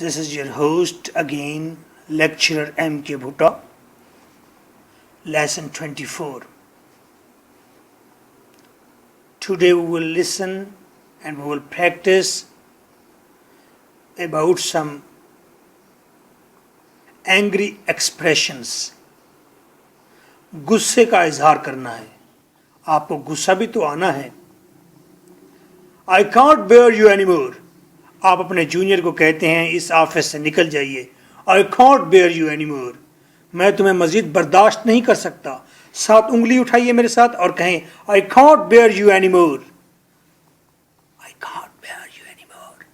This is your host again, lecturer M.K. Bhutta, lesson 24. Today we will listen and we will practice about some angry expressions. गुस्से का इजहार करना है. आपको गुस्सा भी तो आना है. I can't bear you anymore. आप अपने जूनियर को कहते हैं इस ऑफिस से निकल जाइए. I can't bear you anymore. मैं तुम्हें मजीद बर्दाश्त नहीं कर सकता. साथ उंगली उठाइए मेरे साथ और कहें I can't bear you anymore. I can't bear you anymore.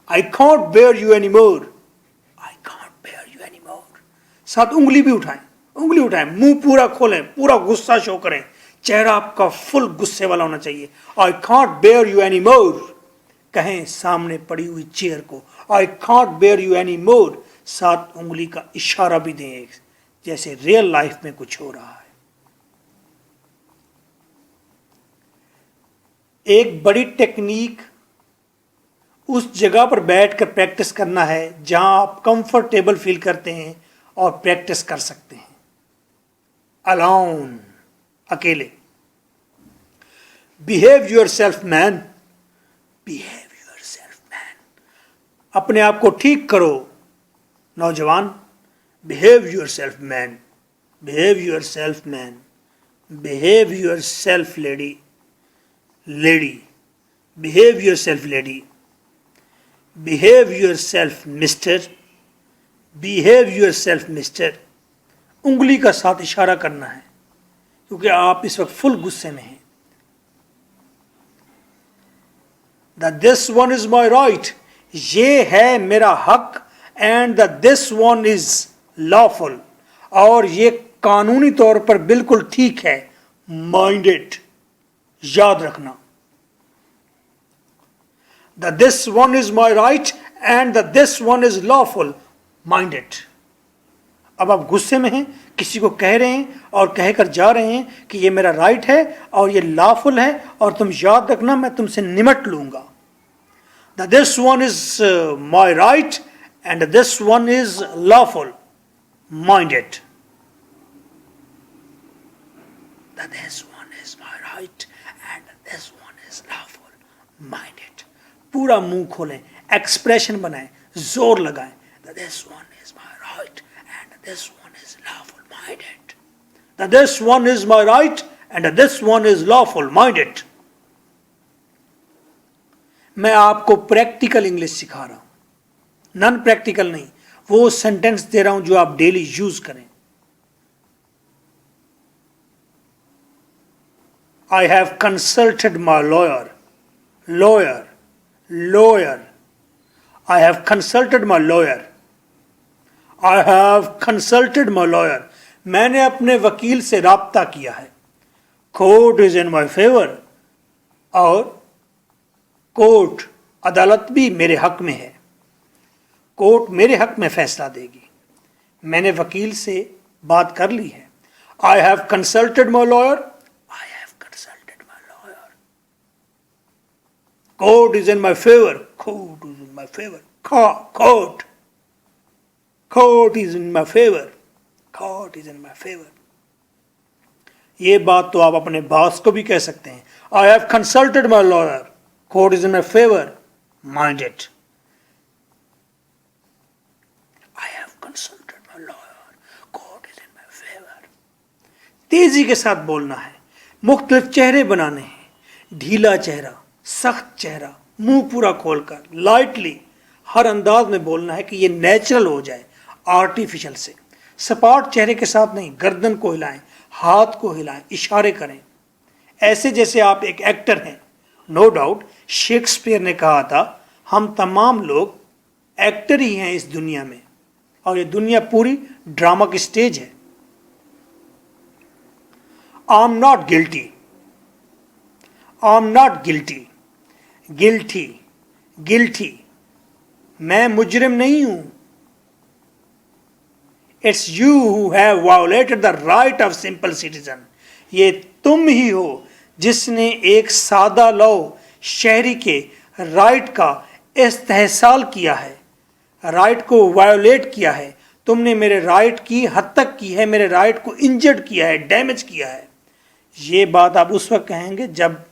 I can't bear you anymore. I can't bear you anymore. साथ उंगली भी उठाएं. उंगली उठाएं, मुंह पूरा खोलें, पूरा गुस्सा शो करें. चेहरा आपका फुल गुस्से वाला होना चाहिए. I can't bear you anymore. कहें सामने पड़ी हुई चेयर को I can't bear you anymore. साथ उंगली का इशारा भी दें जैसे रियल लाइफ में कुछ हो रहा है. एक बड़ी टेक्निक उस जगह पर बैठकर प्रैक्टिस करना है जहां आप कंफर्टेबल फील करते हैं और प्रैक्टिस कर सकते हैं. अलोन, अकेले. Behave yourself man. Behave yourself man. अपने आप को ठीक करो नौजवान. Behave yourself man. Behave yourself man. Behave yourself lady. Lady. Behave yourself lady. Behave yourself mister. Behave yourself mister. उंगली का साथ इशारा करना है क्योंकि आप इस वक्त फुल गुस्से में हैं. That this one is my right. ये है मेरा हक. And that this one is lawful. और ये कानूनी तौर पर बिल्कुल ठीक है. Minded. याद रखना. That this one is my right and that this one is lawful. Minded. अब आप गुस्से में हैं, किसी को कह रहे हैं और कहकर जा रहे हैं कि ये मेरा राइट है और ये लॉफुल है और तुम याद रखना मैं तुमसे निमट लूंगा. That this one is my right and this one is lawful. Mind it. That this one is my right and this one is lawful. Mind it. पूरा मुंह खोलें, एक्सप्रेशन बनाएं, जोर लगाएं. That this one is my right and this one is lawful. Mind it. That this one is my right and this one is lawful. Mind it. मैं आपको practical English सिखा रहा हूं, नॉन प्रैक्टिकल नहीं. वो सेंटेंस दे रहा हूं जो आप डेली यूज करें. I have consulted my lawyer. Lawyer. Lawyer. I have consulted my lawyer. I have consulted my lawyer. मैंने अपने वकील से राब्ता किया है. Court is in my favour. और कोर्ट, अदालत भी मेरे हक में है. कोर्ट मेरे हक में फैसला देगी. मैंने वकील से बात कर ली है. I have consulted my lawyer. I have consulted my lawyer. Court is in my favour. Court is in my favour. Court. Court is in my favour. Court is in my favour. ये बात तो आप अपने boss को भी कह सकते हैं. I have consulted my lawyer. Court is in my favor. Mind it. I have consulted my lawyer. Court is in my favor. तेजी के साथ बोलना है. मुख्तलिफ चेहरे बनाने हैं. ढीला चेहरा, सख्त चेहरा, मुंह पूरा खोलकर, लाइटली, हर अंदाज में बोलना है कि ये नेचुरल हो जाए, आर्टिफिशियल से. सपाट चेहरे के साथ नहीं. गर्दन को हिलाएं, हाथ को हिलाएं, इशारे करें ऐसे जैसे आप एक एक्टर हैं. नो डाउट शेक्सपियर ने कहा था हम तमाम लोग एक्टर ही हैं इस दुनिया में और ये दुनिया पूरी ड्रामा की स्टेज है. I am not guilty. I am not guilty. Guilty. Guilty. मैं मुजरिम नहीं हूं. It's you who have violated the right of simple citizen. ये तुम ही हो जिसने एक सादा लौ शहरी के राइट का इस्तेहसाल किया है. राइट को वायोलेट किया है, तुमने मेरे राइट की हद तक की है, मेरे राइट को इंजर्ड किया है, डैमेज किया है। ये बात आप उस वक्त कहेंगे जब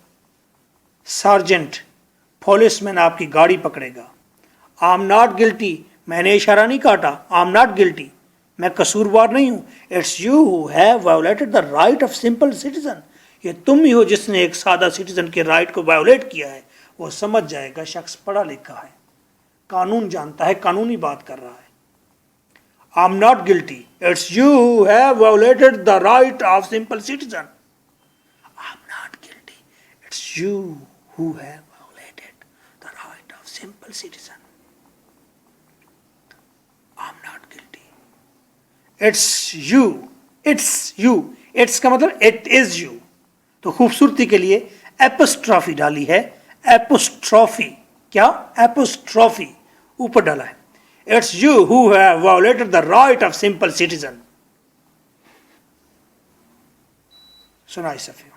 सार्जेंट पुलिसमैन आपकी गाड़ी पकड़ेगा। आई एम नॉट गिल्टी, मैंने इशारा नहीं काटा, आई एम नॉट गिल्टी, मैं कसूरवार नहीं हूं। It's you who have violated the right of simple citizen, ये तुम ही हो जिसने एक सादा सिटीजन के राइट को वायोलेट किया है। वो समझ जाएगा शख्स पढ़ा लिखा है, कानून जानता है, कानूनी बात कर रहा है। I am not guilty, it's you who have violated the right of simple citizen. I am not guilty, it's you who have violated the right of simple citizen. I am not guilty, it's you, it's you, it's का मतलब it is you. तो खूबसूरती के लिए apostrophe डाली है, apostrophe, क्या apostrophe ऊपर डाला है। It's you who have violated the right of simple citizen. सुनाई सफी।